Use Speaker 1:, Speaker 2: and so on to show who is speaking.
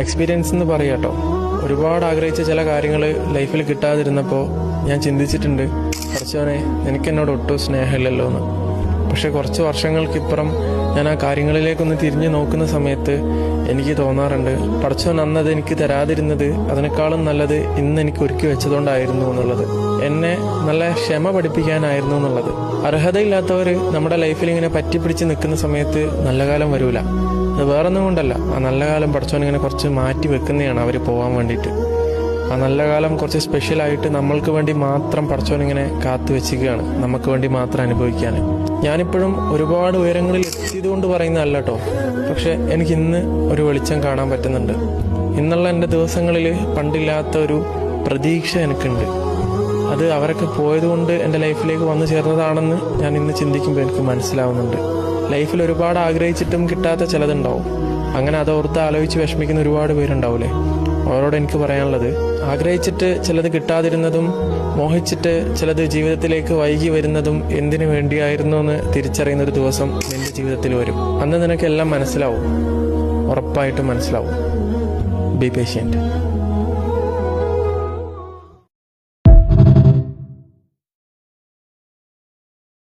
Speaker 1: Experience എന്ന് പറയാം കേട്ടോ. ഒരുപാട് ആഗ്രഹിച്ച ചില കാര്യങ്ങൾ ലൈഫിൽ കിട്ടാതിരുന്നപ്പോൾ ഞാൻ ചിന്തിച്ചിട്ടുണ്ട്, കുറച്ചവനെ എനിക്ക് എന്നോട് ഒട്ടും സ്നേഹമില്ലല്ലോ എന്ന്. പക്ഷെ കുറച്ച് വർഷങ്ങൾക്കിപ്പുറം ഞാൻ ആ കാര്യങ്ങളിലേക്കൊന്ന് തിരിഞ്ഞു നോക്കുന്ന സമയത്ത് എനിക്ക് തോന്നാറുണ്ട്, പടച്ചവൻ അന്നത് എനിക്ക് തരാതിരുന്നത് അതിനേക്കാളും നല്ലത് ഇന്ന് എനിക്ക് ഒരുക്കി വെച്ചതുകൊണ്ടായിരുന്നു എന്നുള്ളത്. എന്നെ നല്ല ക്ഷമ പഠിപ്പിക്കാനായിരുന്നു എന്നുള്ളത്. അർഹതയില്ലാത്തവർ നമ്മുടെ ലൈഫിൽ ഇങ്ങനെ പറ്റിപ്പിടിച്ച് നിൽക്കുന്ന സമയത്ത് നല്ല കാലം വരൂല. അത് വേറൊന്നും കൊണ്ടല്ല, ആ നല്ല കാലം പടച്ചവൻ ഇങ്ങനെ കുറച്ച് മാറ്റി വെക്കുന്നതാണ് അവർ പോകാൻ വേണ്ടിയിട്ട്. ആ നല്ല കാലം കുറച്ച് സ്പെഷ്യലായിട്ട് നമ്മൾക്ക് വേണ്ടി മാത്രം പടച്ചവൻ ഇങ്ങനെ കാത്തു വെച്ചിരിക്കുകയാണ്, നമുക്ക് വേണ്ടി മാത്രം അനുഭവിക്കാൻ. ഞാനിപ്പോഴും ഒരുപാട് ഉയരങ്ങളിൽ എത്തിയതുകൊണ്ട് പറയുന്നതല്ല കേട്ടോ, പക്ഷെ എനിക്കിന്ന് ഒരു വെളിച്ചം കാണാൻ പറ്റുന്നുണ്ട്. ഇന്നുള്ള എൻ്റെ ദിവസങ്ങളിൽ പണ്ടില്ലാത്ത ഒരു പ്രതീക്ഷ എനിക്കുണ്ട്. അത് അവരൊക്കെ പോയതുകൊണ്ട് എൻ്റെ ലൈഫിലേക്ക് വന്നു ചേർന്നതാണെന്ന് ഞാൻ ഇന്ന് ചിന്തിക്കുമ്പോൾ എനിക്ക് മനസ്സിലാവുന്നുണ്ട്. ലൈഫിൽ ഒരുപാട് ആഗ്രഹിച്ചിട്ടും കിട്ടാത്ത ചിലതുണ്ടാവും. അങ്ങനെ അതോർത്ത് ആലോചിച്ച് വിഷമിക്കുന്ന ഒരുപാട് പേരുണ്ടാവില്ലേ. അവരോട് എനിക്ക് പറയാനുള്ളത്, ആഗ്രഹിച്ചിട്ട് ചിലത് കിട്ടാതിരുന്നതും മോഹിച്ചിട്ട് ചിലത് ജീവിതത്തിലേക്ക് വൈകി വരുന്നതും എന്തിനു വേണ്ടിയായിരുന്നു എന്ന് തിരിച്ചറിയുന്ന ഒരു ദിവസം നിന്റെ ജീവിതത്തിൽ വരും. അന്ന് നിനക്കെല്ലാം മനസ്സിലാവും, ഉറപ്പായിട്ടും മനസ്സിലാവും. Be patient.